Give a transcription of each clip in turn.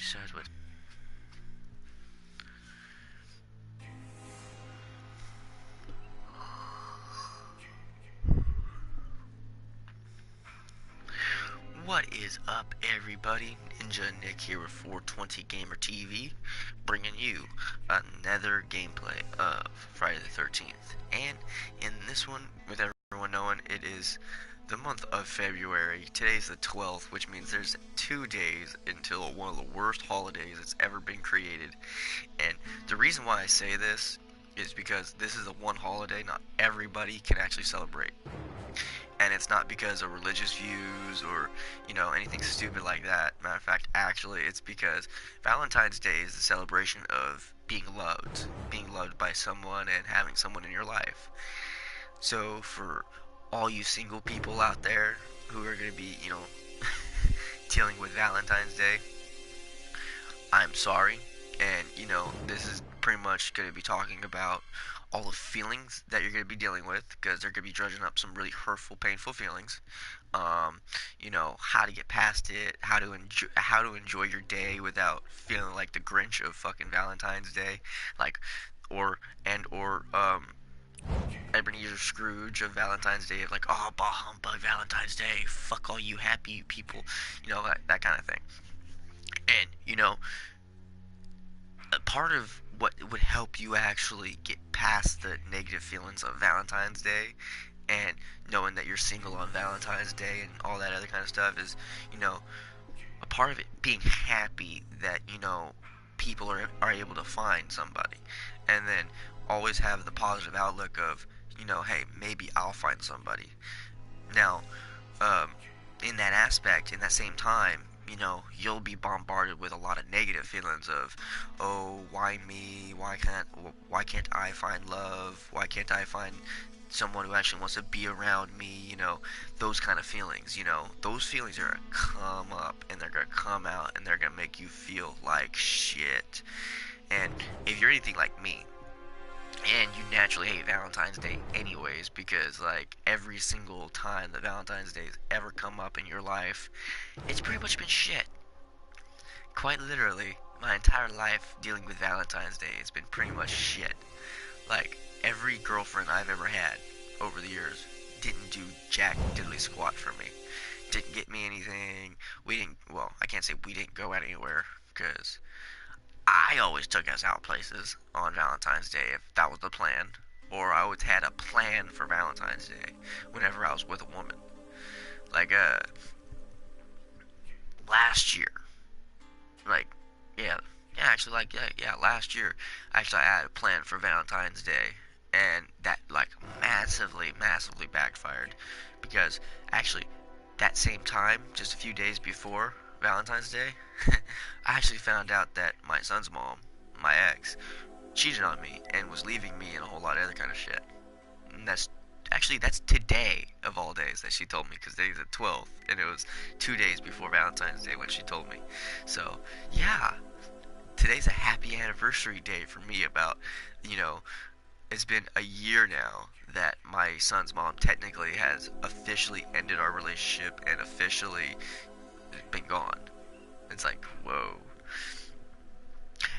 starts with what is up, everybody? Ninja Nick here with 420 Gamer TV, bringing you another gameplay of Friday the 13th. And in this one, with everyone knowing, it is the month of February. Today's the 12th, which means there's 2 days until one of the worst holidays that's ever been created. And the reason why I say this is because this is the one holiday not everybody can actually celebrate. And it's not because of religious views or anything stupid like that. Matter of fact, actually it's because Valentine's Day is the celebration of being loved by someone and having someone in your life. So for all you single people out there who are going to be dealing with Valentine's Day, I'm sorry. And this is pretty much going to be talking about all the feelings that you're going to be dealing with, because they're going to be dredging up some really hurtful, painful feelings. How to get past it, how to enjoy your day without feeling like the Grinch of fucking Valentine's Day, like, or Ebenezer Scrooge of Valentine's Day, of like, oh, bah humbug Valentine's Day, fuck all you happy people, that kind of thing. And a part of what would help you actually get past the negative feelings of Valentine's Day and knowing that you're single on Valentine's Day and all that other kind of stuff is, a part of it being happy that, people are able to find somebody. And then always have the positive outlook of, hey, maybe I'll find somebody. Now, um, in that aspect, in that same time, you'll be bombarded with a lot of negative feelings of, oh, why me? Why can't I find love? Why can't I find someone who actually wants to be around me? Those kind of feelings. Those feelings are gonna come up and they're gonna come out and they're gonna make you feel like shit. And if you're anything like me, and you naturally hate Valentine's Day anyways, because like every single time that Valentine's Day's ever come up in your life, it's pretty much been shit. Quite literally, my entire life dealing with Valentine's Day has been pretty much shit. Like, every girlfriend I've ever had over the years didn't do jack diddly squat for me. Didn't get me anything. Well, I can't say we didn't go out anywhere, because I always took us out places on Valentine's Day if that was the plan. Or I always had a plan for Valentine's Day whenever I was with a woman. Like, last year. Like, yeah. Yeah, actually, like, yeah, last year, actually, I had a plan for Valentine's Day. And that, like, massively backfired. Because, actually, that same time, just a few days before Valentine's Day, I actually found out that my son's mom, my ex, cheated on me and was leaving me and a whole lot of other kind of shit. And that's today of all days that she told me, because today's the 12th and it was 2 days before Valentine's Day when she told me. So yeah, today's a happy anniversary day for me. About you know it's been a year now that my son's mom technically has officially ended our relationship and officially been gone. It's like, whoa.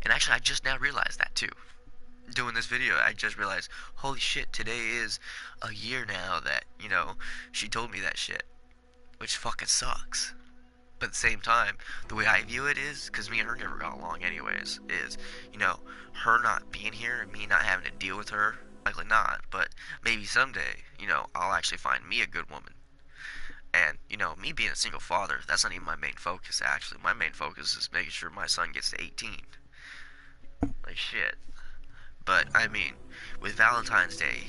And actually, I just now realized that too. Doing this video, I just realized, holy shit, today is a year now that, she told me that shit. Which fucking sucks. But at the same time, the way I view it is, because me and her never got along anyways, is, her not being here and me not having to deal with her, likely not, but maybe someday, I'll actually find me a good woman. And, me being a single father, that's not even my main focus, actually. My main focus is making sure my son gets to 18. Like, shit. But, I mean, with Valentine's Day,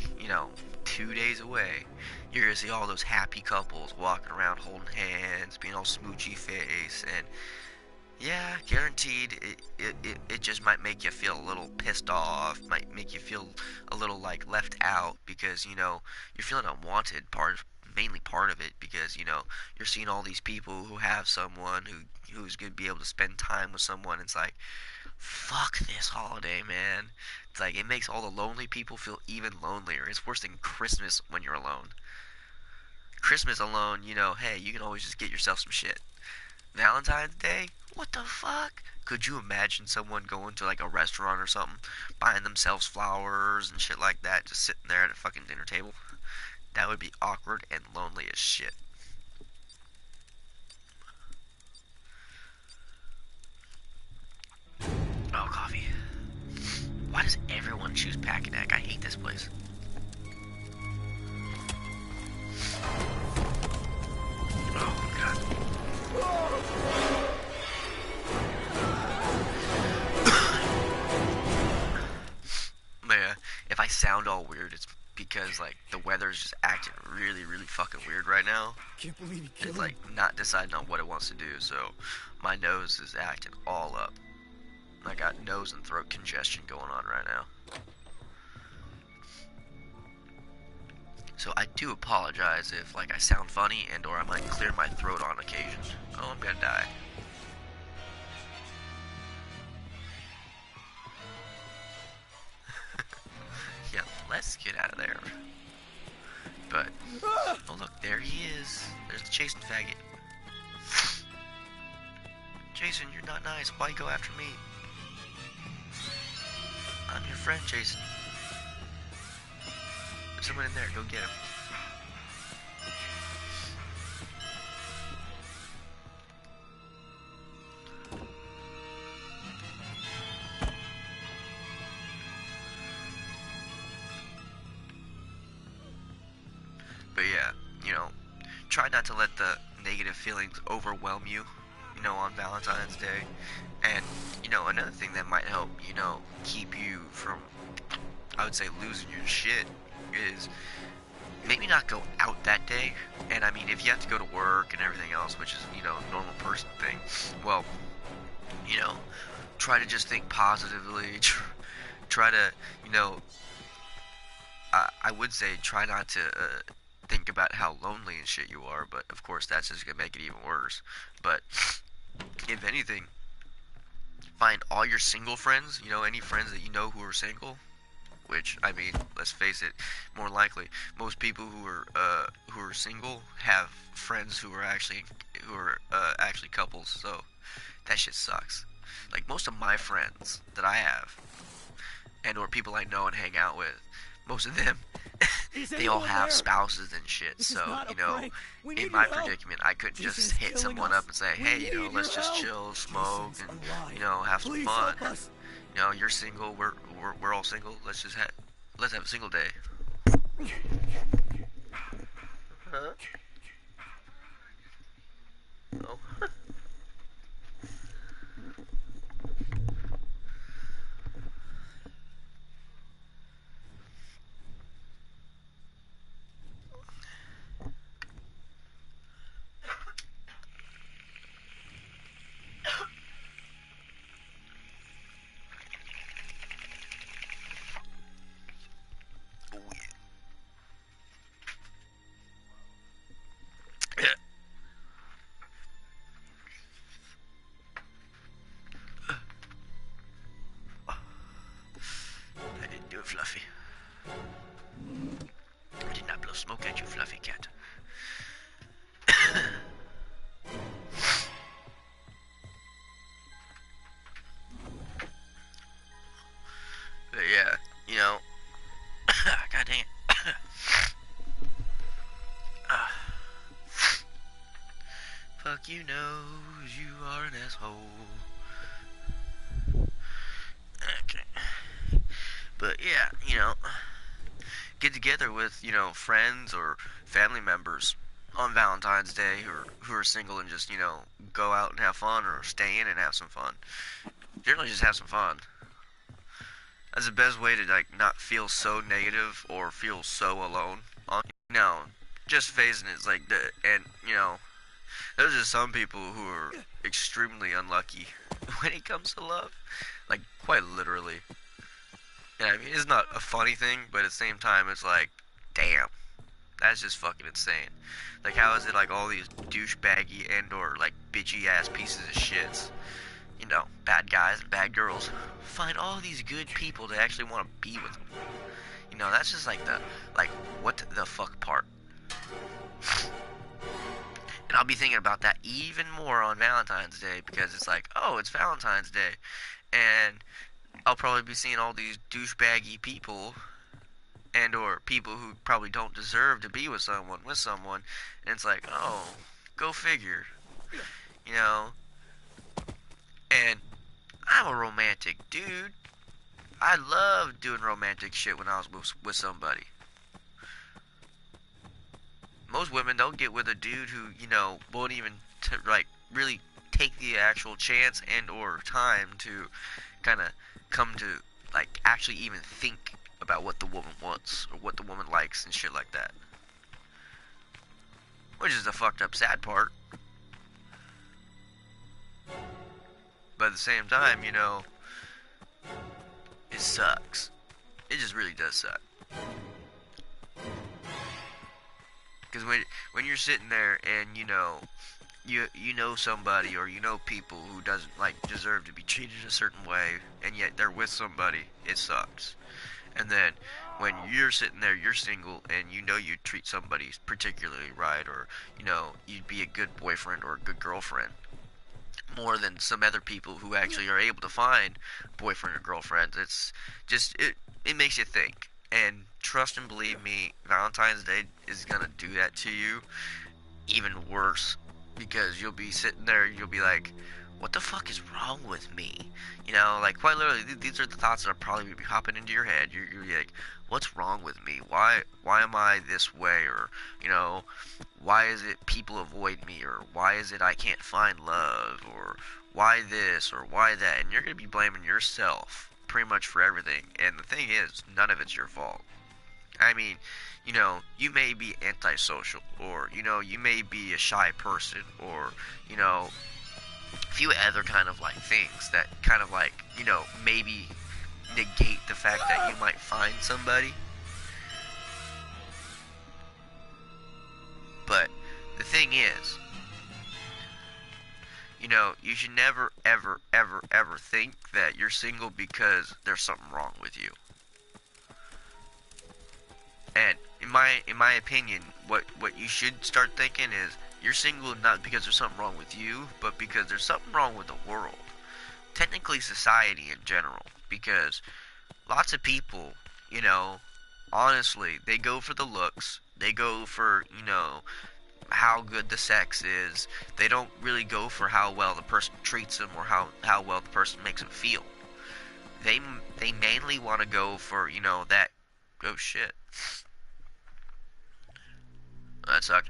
2 days away, you're gonna see all those happy couples walking around holding hands, being all smoochy face, and yeah, guaranteed, it just might make you feel a little pissed off, might make you feel a little, like, left out, because, you're feeling unwanted, mainly part of it, because, you're seeing all these people who have someone who's gonna be able to spend time with someone. It's like, fuck this holiday, man. It's like, it makes all the lonely people feel even lonelier. It's worse than Christmas when you're alone. Christmas alone, hey, you can always just get yourself some shit. Valentine's Day? What the fuck? Could you imagine someone going to like a restaurant or something, buying themselves flowers and shit like that, just sitting there at a fucking dinner table? That would be awkward and lonely as shit. Oh, coffee. Why does everyone choose Pacanac? I hate this place. Oh, God. Yeah, if I sound all weird, it's because like the weather's just acting really, really fucking weird right now. Can't believe you It's killed him. like not deciding on what it wants to do, so my nose is acting all up. I got nose and throat congestion going on right now. So I do apologize if like I sound funny and or I might clear my throat on occasion. Oh, I'm gonna die. Yeah, let's get out of there. But oh look, there he is. There's the Jason faggot. Jason, you're not nice. Why go after me? I'm your friend, Jason. There's someone in there. Go get him. But yeah, you know, try not to let the negative feelings overwhelm you, you know, on Valentine's Day. And, you know, another thing that might help, you know, keep you from, I would say, losing your shit is maybe not go out that day. And I mean, if you have to go to work and everything else, which is, you know, a normal person thing, well, you know, try to just think positively. Try to, you know, I would say try not to think about how lonely and shit you are, but of course that's just gonna make it even worse. But if anything, find all your single friends, you know, any friends that you know who are single. Which I mean, let's face it, more likely most people who are single have friends who are actually couples. So that shit sucks. Like most of my friends that I have, and or people I know and hang out with, most of them they all have spouses and shit. This is So, not you a know, prank. We in need my your help. predicament, I couldn't Jason just is hit killing someone us. up and say, We hey, you know, need let's your just help. chill, smoke, Jason's and, alive. you know, have some Please fun. help us. You know, you're single, we're all single. Let's have a single day. Huh? Oh. Oh, yeah. I didn't do it, Fluffy. I did not blow smoke at you, Fluffy cat. But yeah, you know, god dang it. Fuck you knows you are an asshole. Okay. But yeah, you know, get together with, you know, friends or family members on Valentine's Day who are single and just, you know, go out and have fun or stay in and have some fun. Generally just have some fun. That's the best way to like not feel so negative or feel so alone. You know, just facing it's like the and you know, there's just some people who are extremely unlucky when it comes to love. Like quite literally. And I mean it's not a funny thing, but at the same time it's like, damn, that's just fucking insane. Like how is it like all these douchebaggy and or like bitchy ass pieces of shits, you know, bad guys and bad girls, find all these good people to actually want to be with them. You know, that's just like the, like, what the fuck part. And I'll be thinking about that even more on Valentine's Day because it's like, oh, it's Valentine's Day. And I'll probably be seeing all these douchebaggy people and or people who probably don't deserve to be with someone, and it's like, oh, go figure, you know. And I'm a romantic dude. I love doing romantic shit when I was with somebody. Most women don't get with a dude who, won't even like really take the actual chance and or time to kind of come to like actually even think about what the woman wants or what the woman likes and shit like that. Which is the fucked up sad part. But at the same time, it sucks. It just really does suck. Because when you're sitting there and you know somebody or you know people who doesn't like deserve to be treated a certain way and yet they're with somebody, it sucks. And then when you're sitting there, you're single and you know you treat somebody particularly right, or you'd be a good boyfriend or a good girlfriend more than some other people who actually are able to find boyfriend or girlfriends. It's just it makes you think. And trust and believe me, Valentine's Day is gonna do that to you even worse, because you'll be sitting there, you'll be like, what the fuck is wrong with me? Like quite literally, these are the thoughts that are probably be hopping into your head. You're like, what's wrong with me? Why am I this way? Or why is it people avoid me? Or why is it I can't find love? Or why this? Or why that? And you're gonna be blaming yourself pretty much for everything. And the thing is, none of it's your fault. I mean, you may be antisocial, or, you may be a shy person, or, a few other kind of like things that kind of like, maybe negate the fact that you might find somebody. But the thing is, you should never, ever, ever, ever think that you're single because there's something wrong with you. And in my opinion, what you should start thinking is you're single not because there's something wrong with you, but because there's something wrong with the world. Technically society in general. Because lots of people, honestly, they go for the looks. They go for, how good the sex is. They don't really go for how well the person treats them or how well the person makes them feel. They they mainly want to go for, that. Oh shit. That sucked.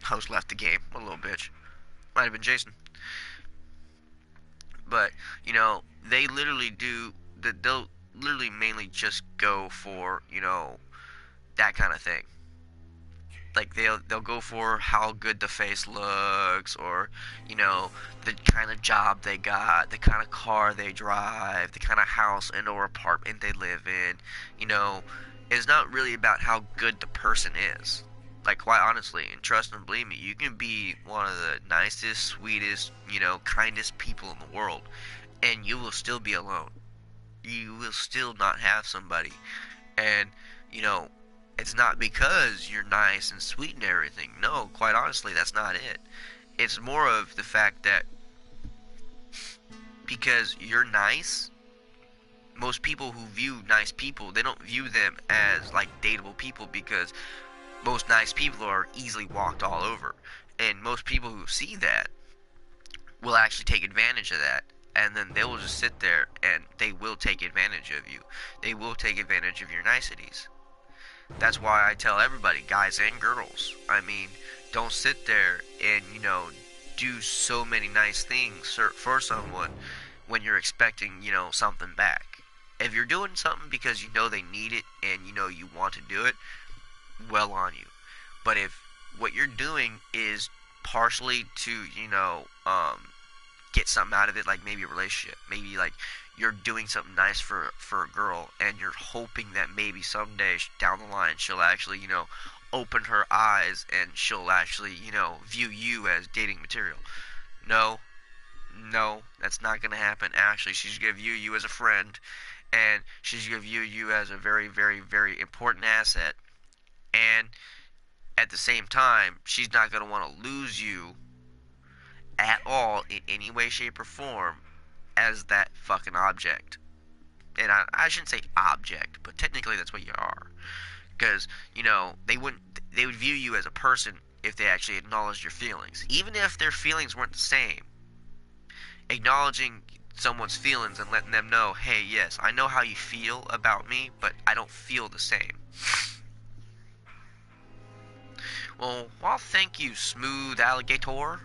Host left the game. What a little bitch. Might have been Jason. But, they literally do. They'll literally mainly just go for, that kind of thing. Like they'll go for how good the face looks, or the kind of job they got, the kind of car they drive, the kind of house and or apartment they live in. It's not really about how good the person is. Like, quite honestly, and trust and believe me, you can be one of the nicest, sweetest, kindest people in the world, and you will still be alone. You will still not have somebody. And, you know, it's not because you're nice and sweet and everything. No, quite honestly, that's not it. It's more of the fact that because you're nice, most people who view nice people, they don't view them as like dateable people, because most nice people are easily walked all over. And most people who see that will actually take advantage of that. And then they will just sit there and they will take advantage of you. They will take advantage of your niceties. That's why I tell everybody, guys and girls, I mean, don't sit there and, do so many nice things for someone when you're expecting, something back. If you're doing something because you know they need it and you want to do it, well on you. But if what you're doing is partially to, get something out of it, like maybe a relationship, maybe like you're doing something nice for a girl, and you're hoping that maybe someday down the line she'll actually, open her eyes and she'll actually, view you as dating material. No, no, that's not going to happen. Actually, she's going to view you as a friend, and she's going to view you as a very, very, very important asset. And at the same time, she's not going to want to lose you at all in any way, shape, or form as that fucking object. And I shouldn't say object, but technically that's what you are. Because, they would view you as a person if they actually acknowledged your feelings. Even if their feelings weren't the same, acknowledging someone's feelings and letting them know, hey, yes, I know how you feel about me, but I don't feel the same. Well, thank you, smooth alligator.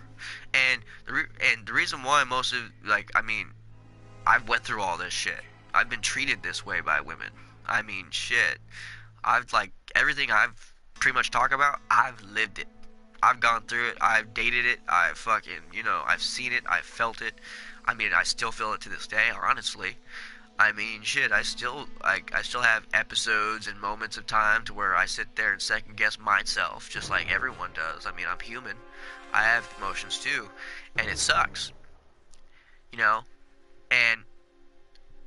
And the reason why most of, I've went through all this shit. I've been treated this way by women. I mean, shit. I've, everything I've pretty much talked about, I've lived it. I've gone through it. I've dated it. I've fucking, I've seen it. I've felt it. I mean, I still feel it to this day, honestly. I mean, shit, I still have episodes and moments of time to where I sit there and second guess myself, just like everyone does. I mean, I'm human. I have emotions too, and it sucks, you know? And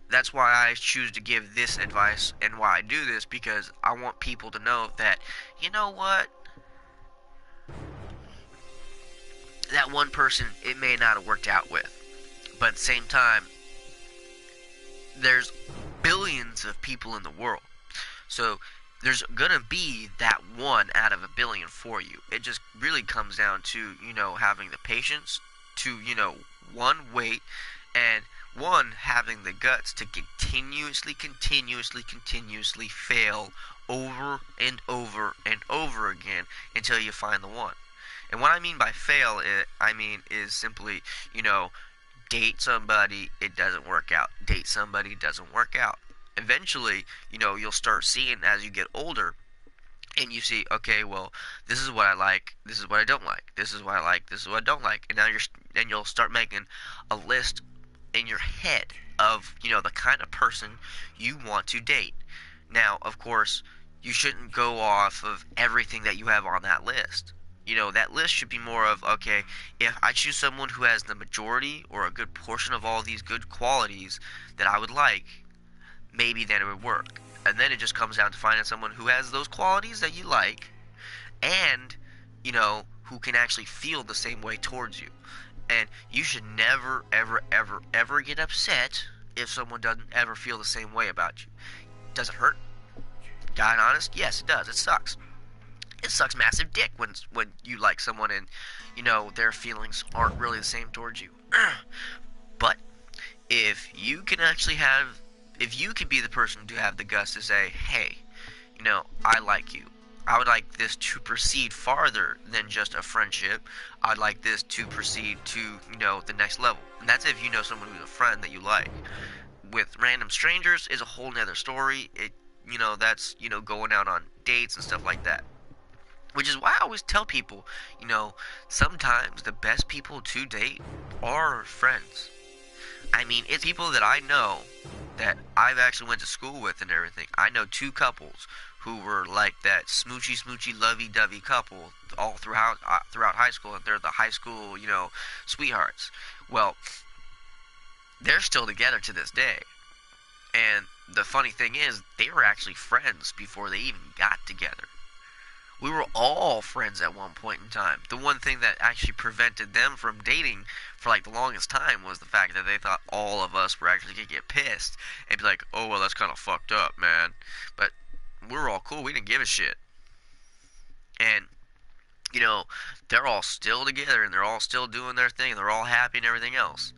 that's why I choose to give this advice and why I do this, because I want people to know that, you know what? That one person, it may not have worked out with. But at the same time, there's billions of people in the world. So there's gonna be that one out of a billion for you. It just really comes down to, having the patience to, one, wait, and one, having the guts to continuously fail over and over and over again until you find the one. And what I mean by fail, is simply, date somebody, it doesn't work out. Date somebody, it doesn't work out. Eventually, you'll start seeing as you get older, and you see, okay, well, this is what I like, this is what I don't like, this is what I like, this is what I don't like, and you'll start making a list in your head of, the kind of person you want to date. Now, of course, you shouldn't go off of everything that you have on that list. That list should be more of, okay, if I choose someone who has the majority or a good portion of all these good qualities that I would like, maybe then it would work. And then it just comes down to finding someone who has those qualities that you like and, who can actually feel the same way towards you. And you should never, ever, ever, ever get upset if someone doesn't ever feel the same way about you. Does it hurt? God honest? Yes, it does. It sucks. It sucks massive dick when you like someone and, their feelings aren't really the same towards you. But if you can be the person to have the guts to say, hey, I like you. I would like this to proceed farther than just a friendship. I'd like this to proceed to, the next level. And that's if you know someone who's a friend that you like. With random strangers is a whole nother story. That's, going out on dates and stuff like that. Which is why I always tell people, sometimes the best people to date are friends. I mean, it's people that I know that I've actually went to school with and everything. I know two couples who were like that smoochy, lovey-dovey couple all throughout high school, and they're the high school, sweethearts. Well, they're still together to this day. And the funny thing is, they were actually friends before they even got together. We were all friends at one point in time. The one thing that actually prevented them from dating for the longest time was the fact that they thought all of us were actually going to get pissed and be like, oh, well, that's kind of fucked up, man. But we were all cool. We didn't give a shit. And, they're all still together and they're all still doing their thing and they're all happy and everything else.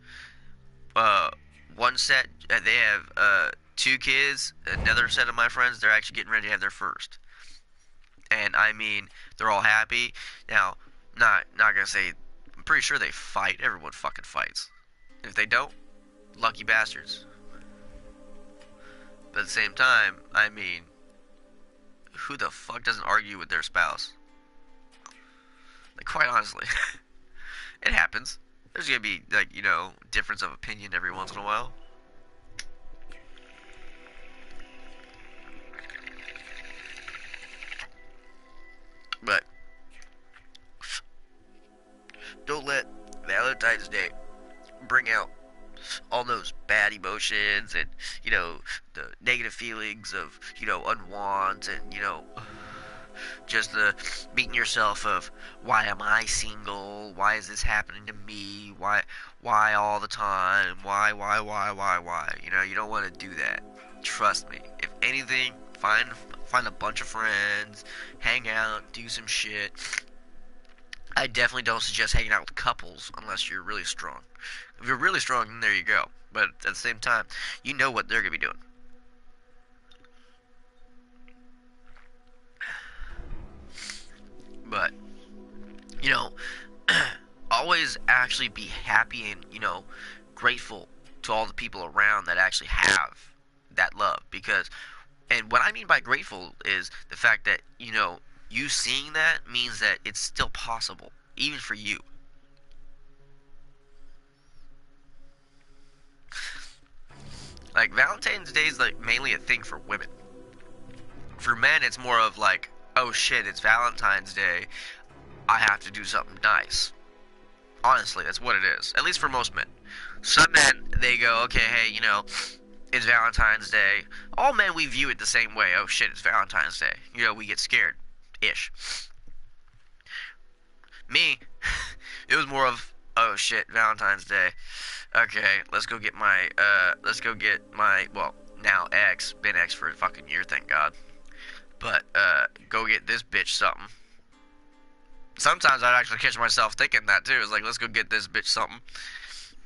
One set, they have 2 kids. Another set of my friends, they're actually getting ready to have their first. And they're all happy. Now, not gonna say, I'm pretty sure they fight. Everyone fucking fights. If they don't, lucky bastards. But at the same time, who the fuck doesn't argue with their spouse? Quite honestly. It happens. There's gonna be, difference of opinion every once in a while. But don't let Valentine's Day bring out all those bad emotions and, the negative feelings of, unwant and, just the beating yourself of why am I single? Why is this happening to me? Why all the time? Why? You know, you don't want to do that. Trust me. If anything, find a bunch of friends, hang out, do some shit. I definitely don't suggest hanging out with couples unless you're really strong. If you're really strong, then there you go. But at the same time, you know what they're gonna be doing. But you know, always actually be happy and, you know, grateful to all the people around that actually have that love. Because, and what I mean by grateful is the fact that, you know, you seeing that means that it's still possible, even for you. Like, Valentine's Day is like mainly a thing for women. For men, it's more of like, oh shit, it's Valentine's Day, I have to do something nice. Honestly, that's what it is. At least for most men. Some men, they go, okay, hey, you know, it's Valentine's Day. All men, we view it the same way. Oh shit, it's Valentine's Day. You know, we get scared. Ish. Me, it was more of, oh shit, Valentine's Day. Okay, well, now ex, been ex for a fucking year, thank God. But, go get this bitch something. Sometimes I'd actually catch myself thinking that too. It's like, let's go get this bitch something.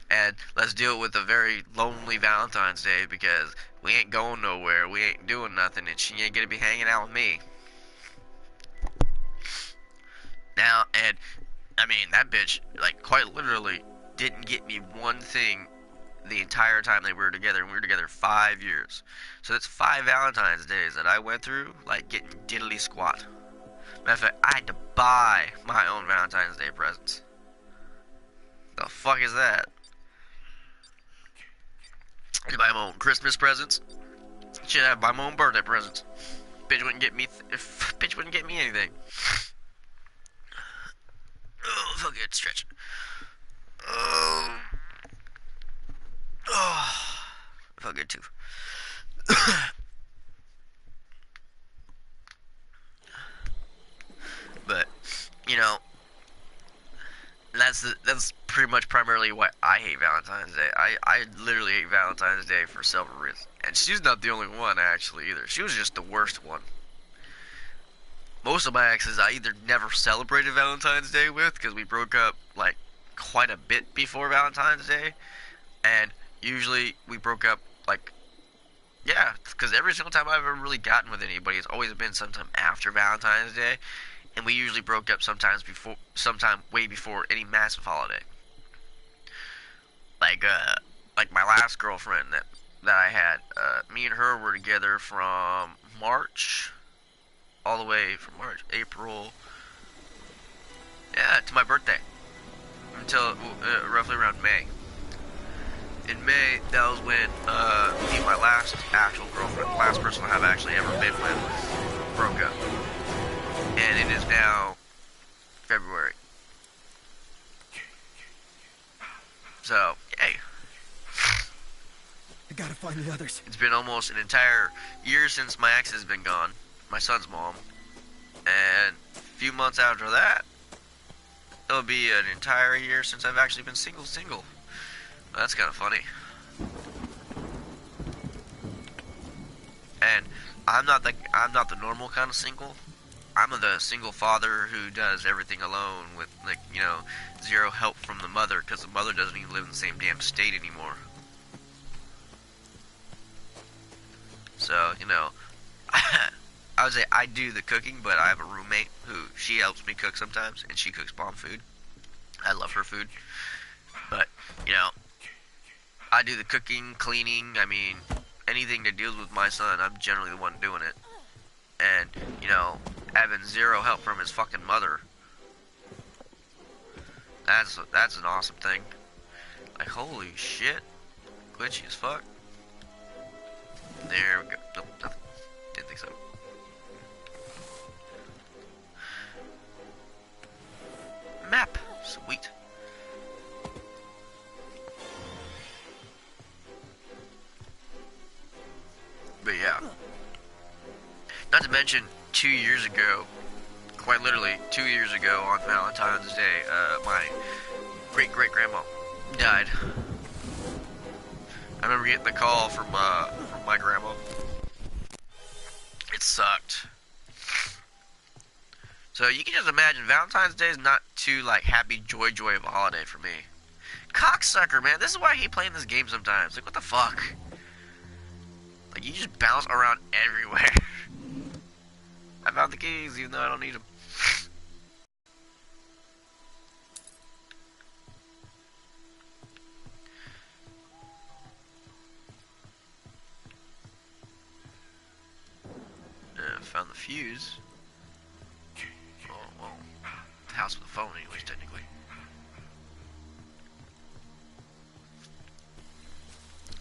And let's deal with a very lonely Valentine's Day because we ain't going nowhere. We ain't doing nothing and she ain't gonna be hanging out with me. Now, and, I mean, that bitch, like, quite literally didn't get me one thing the entire time they were together. And we were together 5 years. So that's 5 Valentine's Days that I went through, like, getting diddly squat. Matter of fact, I had to buy my own Valentine's Day presents. The fuck is that? I had to buy my own Christmas presents. Shit, I had to buy my own birthday presents. Bitch wouldn't get me. Bitch wouldn't get me anything. Oh, fuck it, stretch. Oh, felt good too. But you know, that's pretty much primarily why I hate Valentine's Day. I literally hate Valentine's Day for several reasons, and she's not the only one actually either. She was just the worst one. Most of my exes I either never celebrated Valentine's Day with because we broke up like quite a bit before Valentine's Day, and usually we broke up like, yeah, because every single time I've ever really gotten with anybody, it's always been sometime after Valentine's Day, and we usually broke up sometime way before any massive holiday. Like my last girlfriend that I had, me and her were together from March, all the way from March, April, yeah, to my birthday, until roughly around May. In May, that was when me and my last actual girlfriend, the last person I've actually ever been with, broke up. And it is now February. So, yay. I gotta find the others. It's been almost an entire year since my ex has been gone, my son's mom. And a few months after that, it'll be an entire year since I've actually been single. That's kind of funny. And I'm not the normal kind of single. I'm the single father who does everything alone with, like, you know, zero help from the mother because the mother doesn't even live in the same damn state anymore. So, you know, I would say I do the cooking, but I have a roommate who, she helps me cook sometimes, and she cooks bomb food. I love her food. But, you know, I do the cooking, cleaning, I mean, anything that deals with my son, I'm generally the one doing it. And, you know, having zero help from his fucking mother, that's an awesome thing. Like, holy shit. Glitchy as fuck. There we go. Nope, nothing. Didn't think so. Map. Sweet. But yeah. Not to mention, 2 years ago, quite literally 2 years ago on Valentine's Day, my great great grandma died. I remember getting the call from my grandma. It sucked. So you can just imagine Valentine's Day is not too like happy joy of a holiday for me. Cocksucker, man. This is why I hate playing this game sometimes. Like, what the fuck? Like, you just bounce around everywhere. I found the keys, even though I don't need them. Found the fuse. Oh, well, the house with the phone anyways, technically.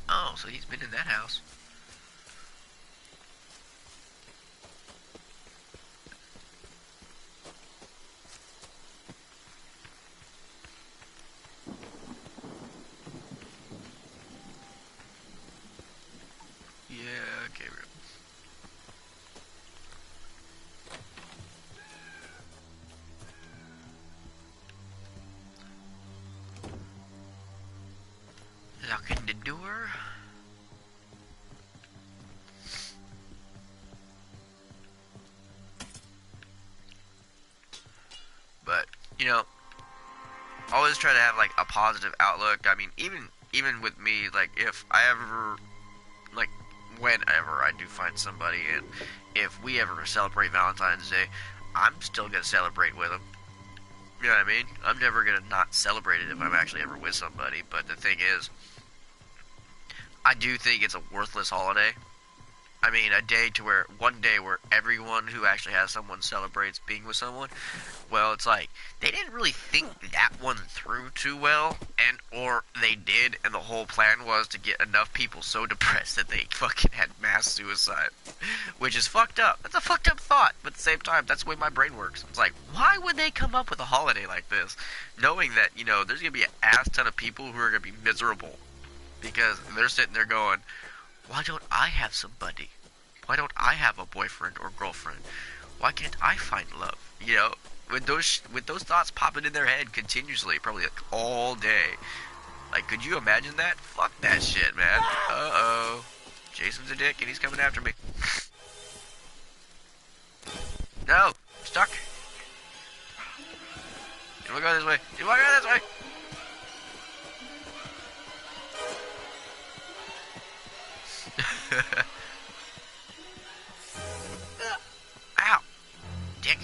Oh, so he's been in that house. Yeah, okay, Rip. Locking the door. But, you know, always try to have like a positive outlook. I mean, even with me, like if I ever like whenever I do find somebody and if we ever celebrate Valentine's Day, I'm still gonna celebrate with them. You know what I mean? I'm never gonna not celebrate it if I'm actually ever with somebody. But the thing is, I do think it's a worthless holiday. I mean, one day where everyone who actually has someone celebrates being with someone. Well, it's like they didn't really think that one through too well, and or they did, and the whole plan was to get enough people so depressed that they fucking had mass suicide, which is fucked up. That's a fucked up thought, but at the same time, that's the way my brain works. It's like, why would they come up with a holiday like this, knowing that there's gonna be an ass ton of people who are gonna be miserable because they're sitting there going, why don't I have somebody? Why don't I have a boyfriend or girlfriend? Why can't I find love? With those thoughts popping in their head continuously, probably like all day. Like, could you imagine that? Fuck that shit, man. Uh-oh. Jason's a dick and he's coming after me. No! Stuck! You wanna go this way? You wanna go this way? Ow! Dick.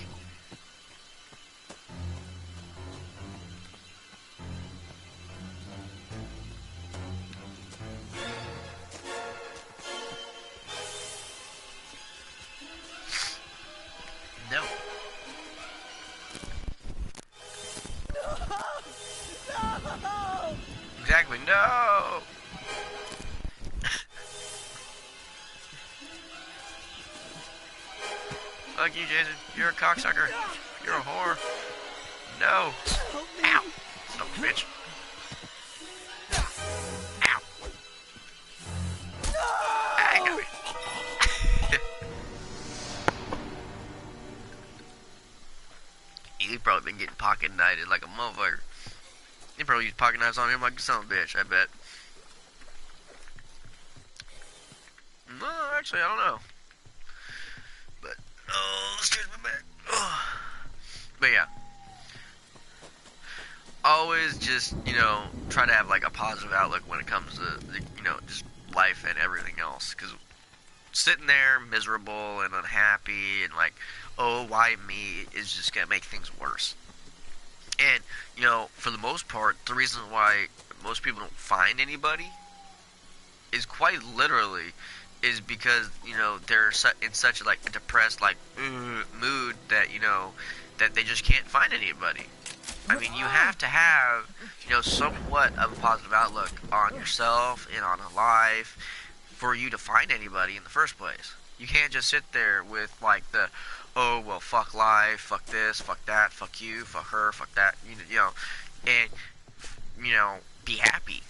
No. Exactly, no! Fuck you, Jason. You're a cocksucker. You're a whore. No. Ow. Son of a bitch. Ow. I got me. He's probably been getting pocket knighted like a motherfucker. He probably used pocket knives on him like a son of a bitch, I bet. No, actually, I don't know. But, oh, scares me back. Oh. But yeah. Always just, try to have like a positive outlook when it comes to, just life and everything else. Because sitting there miserable and unhappy and like, oh, why me, is just going to make things worse. And, for the most part, the reason why most people don't find anybody is quite literally is because, they're in such like a depressed, like, mood that, that they just can't find anybody. I mean, you have to have, somewhat of a positive outlook on yourself and on life for you to find anybody in the first place. You can't just sit there with, like, oh, well, fuck life, fuck this, fuck that, fuck you, fuck her, fuck that, and, be happy.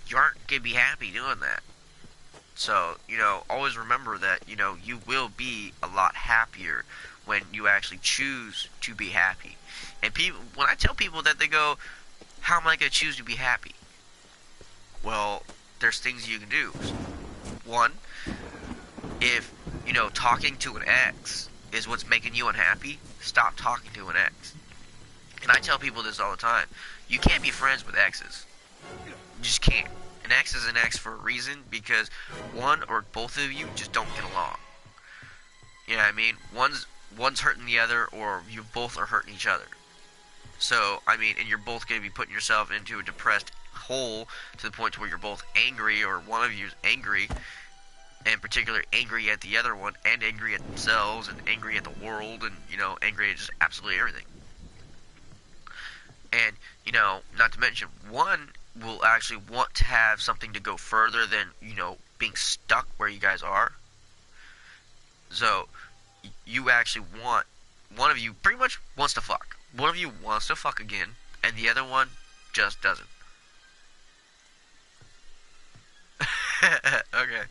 You aren't going to be happy doing that. So, always remember that, you will be a lot happier when you actually choose to be happy. And when I tell people that, they go, how am I going to choose to be happy? Well, there's things you can do. One, if, talking to an ex is what's making you unhappy, stop talking to an ex. And I tell people this all the time. You can't be friends with exes. You just can't. An ex is an ex for a reason, because one or both of you just don't get along. You know what I mean? One's hurting the other, or you both are hurting each other. So, and you're both going to be putting yourself into a depressed hole to the point where you're both angry, or one of you is angry, and particularly angry at the other one, and angry at themselves, and angry at the world, and, angry at just absolutely everything. And, not to mention, one will actually want to have something to go further than, being stuck where you guys are. So, you actually one of you pretty much wants to fuck. One of you wants to fuck again, and the other one just doesn't. Okay.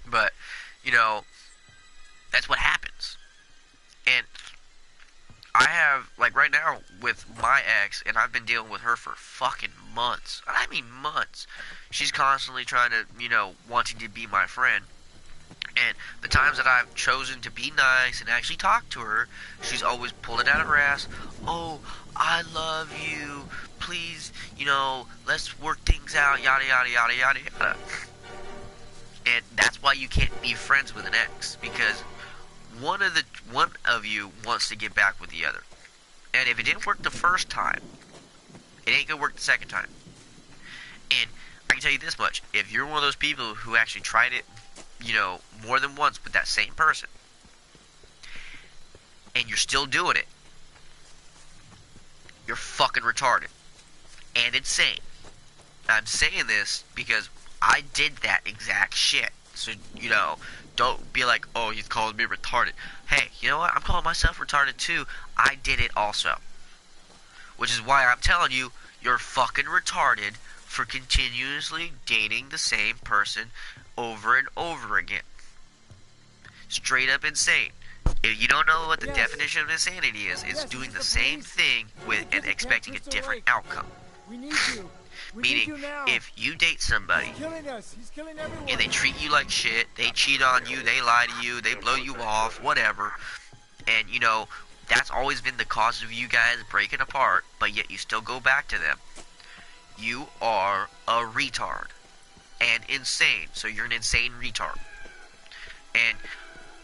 But, that's what happens. And I have, right now, with my ex, and I've been dealing with her for fucking months. I mean months. She's constantly trying to, wanting to be my friend. And the times that I've chosen to be nice and actually talk to her, she's always pulled it out of her ass. Oh, I love you. Please, let's work things out, yada, yada, yada, yada, yada. And that's why you can't be friends with an ex, because one of you wants to get back with the other. And if it didn't work the first time, it ain't gonna work the second time. And I can tell you this much: if you're one of those people who actually tried it, more than once with that same person, and you're still doing it, you're fucking retarded and insane. I'm saying this because I did that exact shit. So, don't be like, oh, he's calling me retarded. Hey, you know what? I'm calling myself retarded too. I did it also. Which is why I'm telling you, you're fucking retarded for continuously dating the same person over and over again. Straight up insane. If you don't know what the definition of insanity is, it's doing the same thing and expecting a different outcome. We need you. Meaning, if you date somebody, he's killing us. He's killing everyone. And they treat you like shit, they cheat on you, they lie to you, they blow you off, whatever, and, that's always been the cause of you guys breaking apart, but yet you still go back to them, you are a retard. And insane. So you're an insane retard. And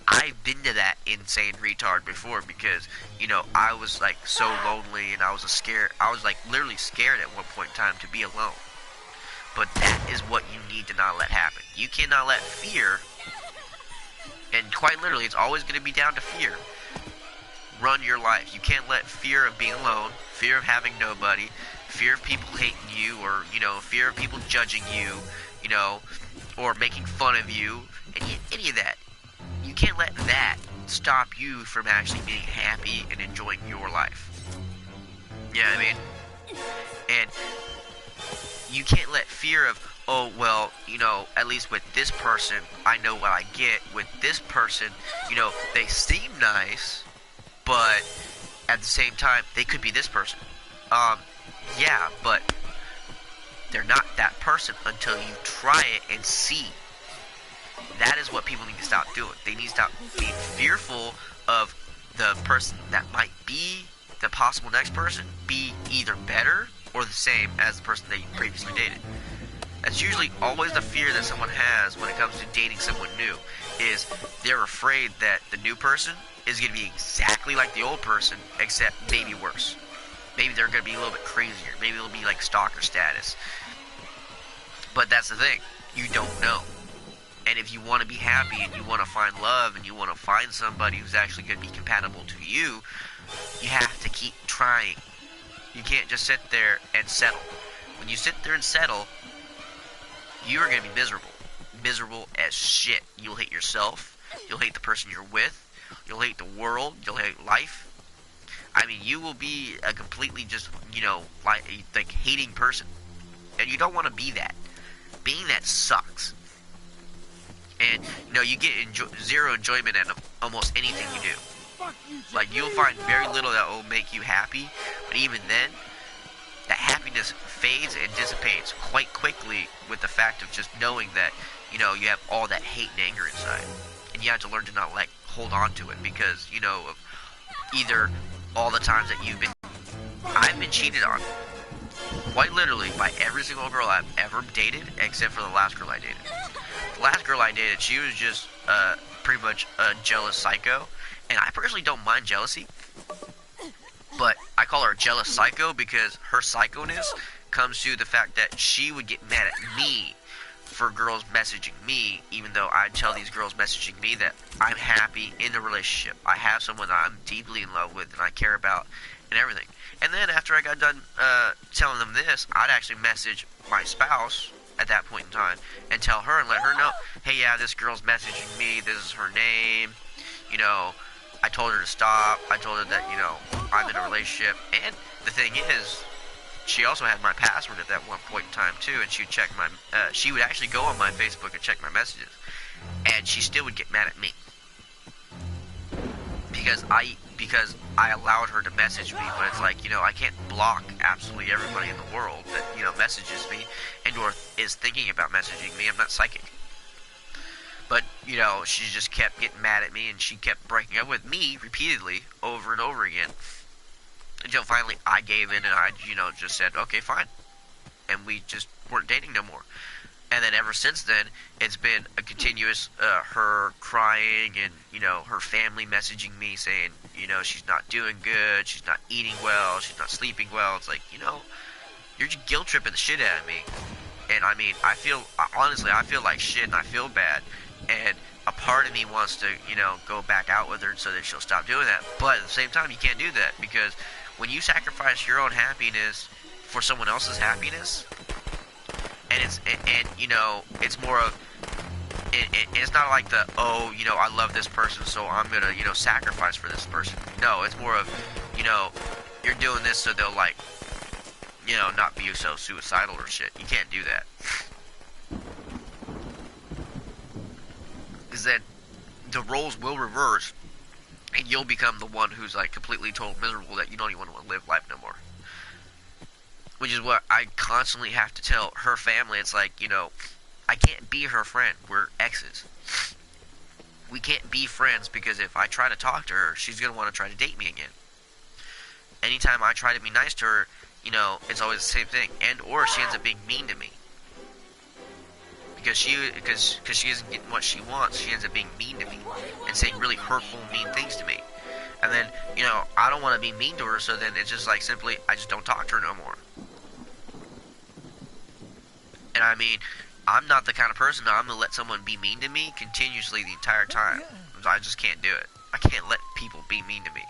I've been to that insane retard before, because, I was so lonely, and I was literally scared at one point in time to be alone. But that is what you need to not let happen. You cannot let fear, and quite literally it's always going to be down to fear, run your life. You can't let fear of being alone, fear of having nobody, fear of people hating you, or, fear of people judging you, or making fun of you, any of that. You can't let that stop you from actually being happy and enjoying your life. You know what I mean? And you can't let fear of, oh, well, at least with this person, I know what I get. With this person, they seem nice, but at the same time, they could be this person. Yeah, but they're not that person until you try it and see. That is what people need to stop doing. They need to stop being fearful of the person that might be the possible next person, be either better or the same as the person that you previously dated. That's usually always the fear that someone has when it comes to dating someone new, is they're afraid that the new person is going to be exactly like the old person, except maybe worse. Maybe they're going to be a little bit crazier. Maybe it'll be like stalker status. But that's the thing. You don't know. And if you want to be happy and you want to find love and you want to find somebody who's actually going to be compatible to you, you have to keep trying. You can't just sit there and settle. When you sit there and settle, you are going to be miserable. Miserable as shit. You'll hate yourself. You'll hate the person you're with. You'll hate the world. You'll hate life. You will be a completely just, like hating person. And you don't want to be that. Being that sucks. And you get zero enjoyment out of almost anything you do. Fuck you, Like, you'll Jesse. find very little that will make you happy, but even then, that happiness fades and dissipates quite quickly with the fact of just knowing that, you have all that hate and anger inside. And you have to learn to not hold on to it because, of either all the times that I've been cheated on, quite literally, by every single girl I've ever dated, except for the last girl I dated. The last girl I dated, she was just pretty much a jealous psycho, and I personally don't mind jealousy, but I call her a jealous psycho because her psychoness comes to the fact that she would get mad at me for girls messaging me, even though I tell these girls messaging me that I'm happy in a relationship. I have someone that I'm deeply in love with and I care about and everything. And then after I got done telling them this, I'd actually message my spouse at that point in time and tell her and let her know, hey, yeah, this girl's messaging me, this is her name, I told her to stop, I told her that, I'm in a relationship, and the thing is, she also had my password at that one point in time too, and she would actually go on my Facebook and check my messages, and she still would get mad at me because I allowed her to message me. But it's like, I can't block absolutely everybody in the world that messages me and or is thinking about messaging me. I'm not psychic. But she just kept getting mad at me, and she kept breaking up with me repeatedly over and over again. Until finally I gave in and I, just said, okay, fine. And we just weren't dating no more. And then ever since then, it's been a continuous her crying and, her family messaging me saying, she's not doing good, she's not eating well, she's not sleeping well. It's like, you're just guilt tripping the shit out of me. And I mean, honestly, I feel like shit and I feel bad. And a part of me wants to, go back out with her so that she'll stop doing that. But at the same time, you can't do that because when you sacrifice your own happiness for someone else's happiness, and it's more of, it's not like I love this person, so I'm gonna, sacrifice for this person. No, it's more of, you're doing this so they'll not be so suicidal or shit. You can't do that. Because then the roles will reverse, and you'll become the one who's completely total miserable that you don't even want to live life no more. Which is what I constantly have to tell her family. It's like, I can't be her friend. We're exes. We can't be friends because if I try to talk to her, she's going to want to try to date me again. Anytime I try to be nice to her, it's always the same thing. And or she ends up being mean to me. Because she isn't getting what she wants, she ends up being mean to me and saying really hurtful, mean things to me. And then, I don't want to be mean to her, so then it's just simply, I just don't talk to her no more. And I mean, I'm not the kind of person that I'm going to let someone be mean to me continuously the entire time. I just can't do it. I can't let people be mean to me.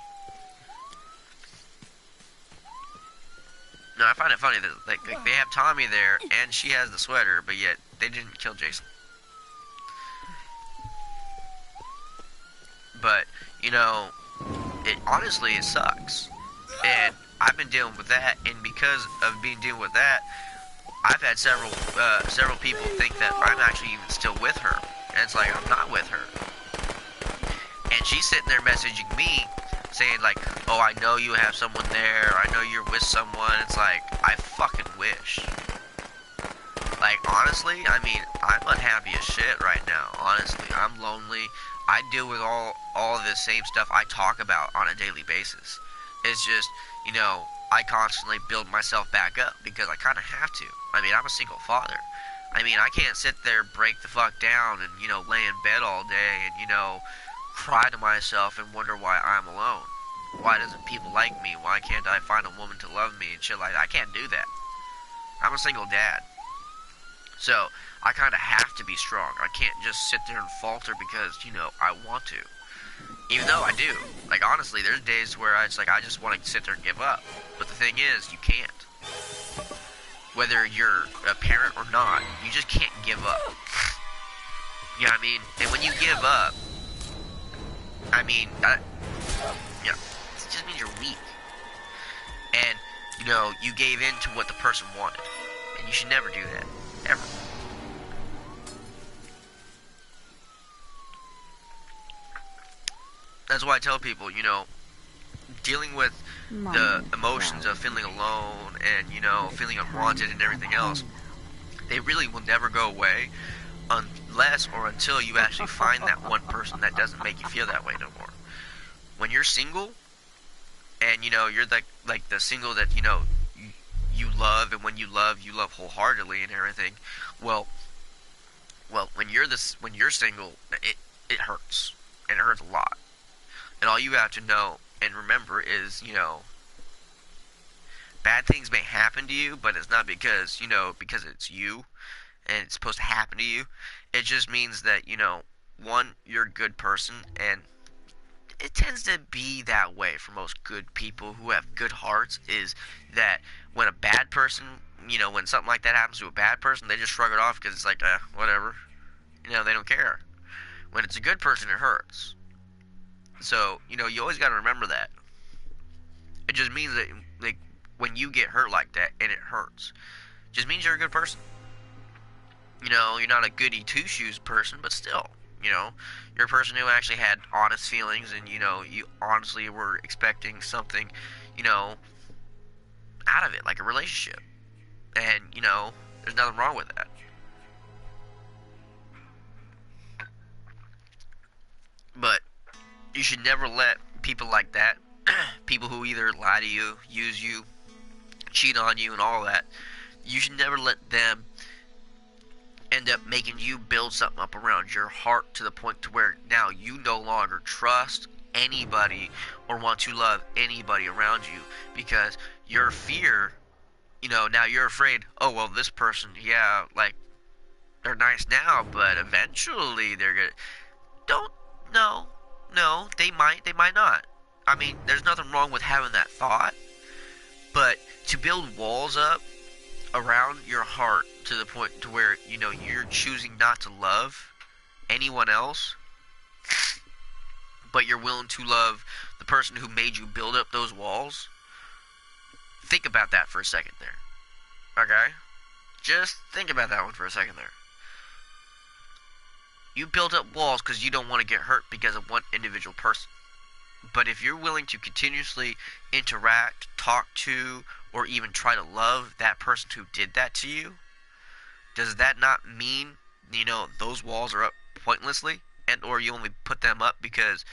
No, I find it funny that they have Tommy there and she has the sweater, but yet they didn't kill Jason. But, honestly, it sucks. And I've been dealing with that, and because of dealing with that, I've had several people think that I'm actually even still with her. And it's like, I'm not with her. And she's sitting there messaging me, saying oh, I know you have someone there, I know you're with someone. It's like, I fucking wish. Honestly, I mean, I'm unhappy as shit right now. Honestly, I'm lonely. I deal with all of this same stuff I talk about on a daily basis. It's just, I constantly build myself back up because I kind of have to. I mean, I'm a single father. I mean, I can't sit there, break the fuck down and, lay in bed all day and, cry to myself and wonder why I'm alone. Why doesn't people like me? Why can't I find a woman to love me and shit like that? I can't do that. I'm a single dad. So, I kind of have to be strong. I can't just sit there and falter because, I want to. Even though I do. Honestly, there's days where I just want to sit there and give up. But the thing is, you can't. Whether you're a parent or not, you just can't give up. You know what I mean? And when you give up, I mean, it just means you're weak. And, you gave in to what the person wanted. And you should never do that. Ever. That's why I tell people, dealing with the Mommy emotions of growling. feeling alone and, But it's feeling time unwanted and to go everything else, home now. they really will never go away unless or until you actually find that one person that doesn't make you feel that way no more. When you're single and you're like the single that you love, and when you love wholeheartedly and everything. Well, when you're single, it hurts, and it hurts a lot. And all you have to know and remember is bad things may happen to you, but it's not because because it's you and it's supposed to happen to you. It just means that one, you're a good person, and it tends to be that way for most good people who have good hearts, is that when a bad person, when something like that happens to a bad person, they just shrug it off because it's like, whatever. They don't care. When it's a good person, it hurts. So, you always got to remember that. It just means that, like, when you get hurt like that and it hurts, it just means you're a good person. You're not a goody two shoes person, but still, you're a person who actually had honest feelings, and you honestly were expecting something, you know, out of it, like a relationship. And there's nothing wrong with that. But you should never let people like that, people who either lie to you, use you, cheat on you, and all that, you should never let them end up making you build something up around your heart to the point to where now you no longer trust anybody or want to love anybody around you, because your fear, now you're afraid, oh well, this person, yeah, like, they're nice now, but eventually they're gonna, don't, no, no, they might not. I mean, there's nothing wrong with having that thought, but to build walls up around your heart to the point to where you're choosing not to love anyone else, but you're willing to love the person who made you build up those walls. Think about that for a second there. Okay? Just think about that one for a second there. You build up walls because you don't want to get hurt because of one individual person. But if you're willing to continuously interact, talk to, or even try to love that person who did that to you, does that not mean those walls are up pointlessly, and or you only put them up because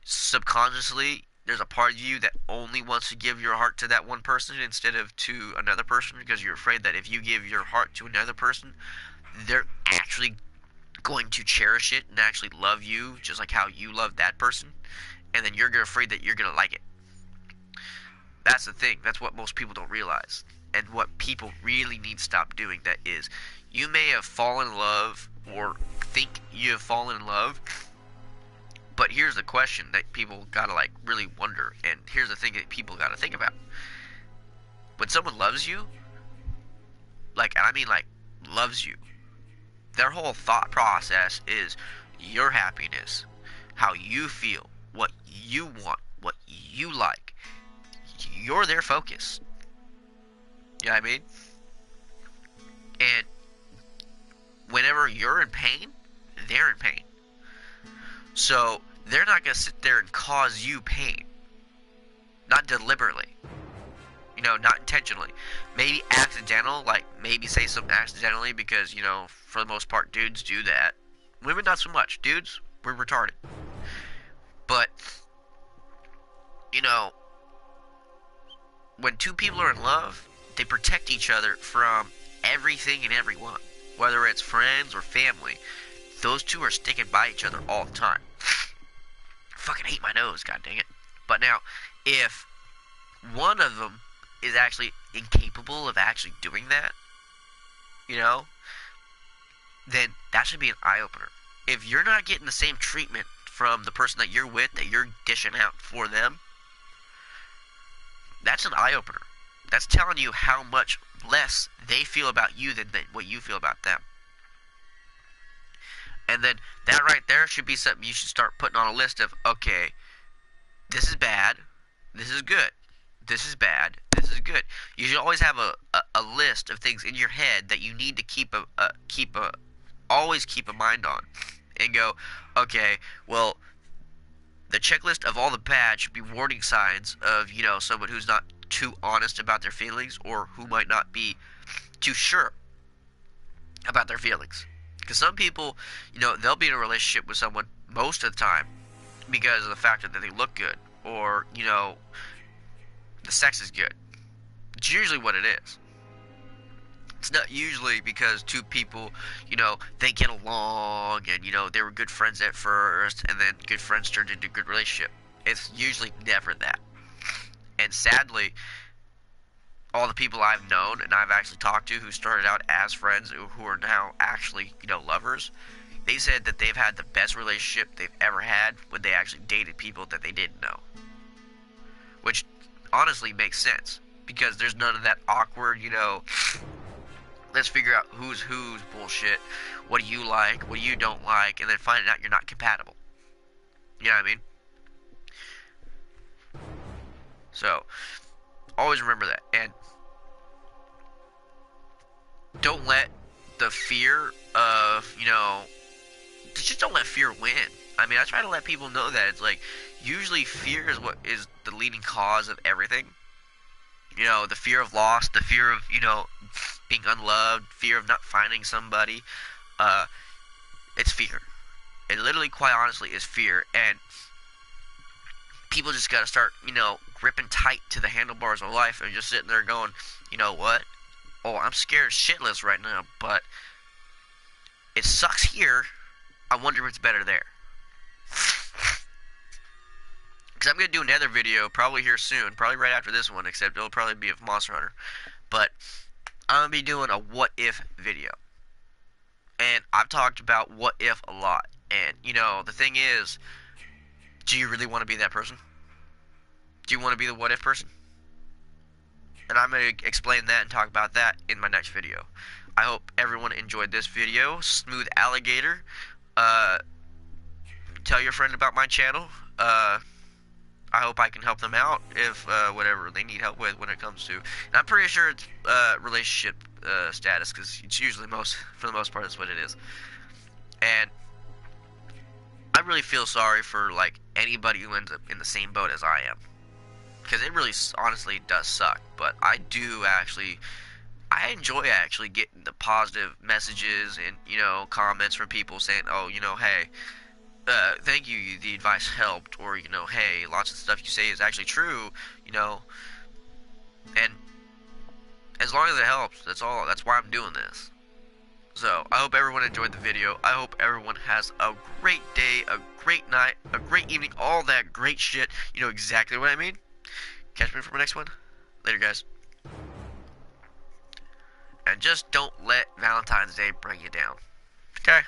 subconsciously there's a part of you that only wants to give your heart to that one person instead of to another person, because you're afraid that if you give your heart to another person, they're actually going to cherish it and actually love you just like how you love that person, and then you're afraid that you're going to like it. That's the thing. That's what most people don't realize. And what people really need to stop doing, that is, you may have fallen in love or think you have fallen in love, but here's the question that people gotta like really wonder, and here's the thing that people gotta think about. When someone loves you, like, and I mean like loves you, their whole thought process is your happiness, how you feel, what you want, what you like. You're their focus. You know what I mean? And whenever you're in pain, they're in pain. So they're not going to sit there and cause you pain. Not deliberately. Not intentionally. Maybe accidental, like maybe say something accidentally because, for the most part, dudes do that. Women, not so much. Dudes, we're retarded. But, you know, when two people are in love, they protect each other from everything and everyone. Whether it's friends or family, those two are sticking by each other all the time. I fucking hate my nose, god dang it. But now, if one of them is actually incapable of actually doing that, you know, then that should be an eye opener. If you're not getting the same treatment from the person that you're with, that you're dishing out for them, that's an eye opener. That's telling you how much less they feel about you than what you feel about them. And then that right there should be something you should start putting on a list of, okay, this is bad, this is good, this is bad, this is good. You should always have a list of things in your head that you need to always keep a mind on, and go, okay, well, The checklist of all the bad should be warning signs of, someone who's not too honest about their feelings or who might not be too sure about their feelings. Because some people, they'll be in a relationship with someone most of the time because of the fact that they look good or, the sex is good. It's usually what it is. It's not usually because two people, they get along and, they were good friends at first and then good friends turned into a good relationship. It's usually never that. And sadly, all the people I've known and I've actually talked to who started out as friends who are now actually, lovers, they said that they've had the best relationship they've ever had when they actually dated people that they didn't know. Which honestly makes sense because there's none of that awkward, let's figure out who's bullshit. What do you like? What do you don't like? And then finding out you're not compatible. You know what I mean? So, always remember that. And don't let the fear of, just don't let fear win. I mean, I try to let people know that it's like, usually fear is what is the leading cause of everything. The fear of loss, the fear of, being unloved, fear of not finding somebody. It's fear. It literally, quite honestly, is fear. And people just gotta start, gripping tight to the handlebars of life and just sitting there going, you know what? Oh, I'm scared shitless right now, but it sucks here. I wonder if it's better there. Because I'm going to do another video probably here soon, probably right after this one, except it'll probably be of Monster Hunter. But I'm going to be doing a what if video. And I've talked about what if a lot. And, the thing is, do you really want to be that person? Do you want to be the what if person? And I'm going to explain that and talk about that in my next video. I hope everyone enjoyed this video. Smooth Alligator. Tell your friend about my channel. I hope I can help them out if whatever they need help with when it comes to. And I'm pretty sure it's relationship status because it's usually for the most part, that's what it is. And I really feel sorry for like anybody who ends up in the same boat as I am, because it really honestly does suck. But I enjoy actually getting the positive messages and comments from people saying, oh, hey. Thank you, the advice helped, or, hey, lots of stuff you say is actually true, and as long as it helps, that's why I'm doing this. So, I hope everyone enjoyed the video. I hope everyone has a great day, a great night, a great evening, all that great shit. You know exactly what I mean. Catch me for my next one. Later, guys. And just don't let Valentine's Day bring you down. Okay?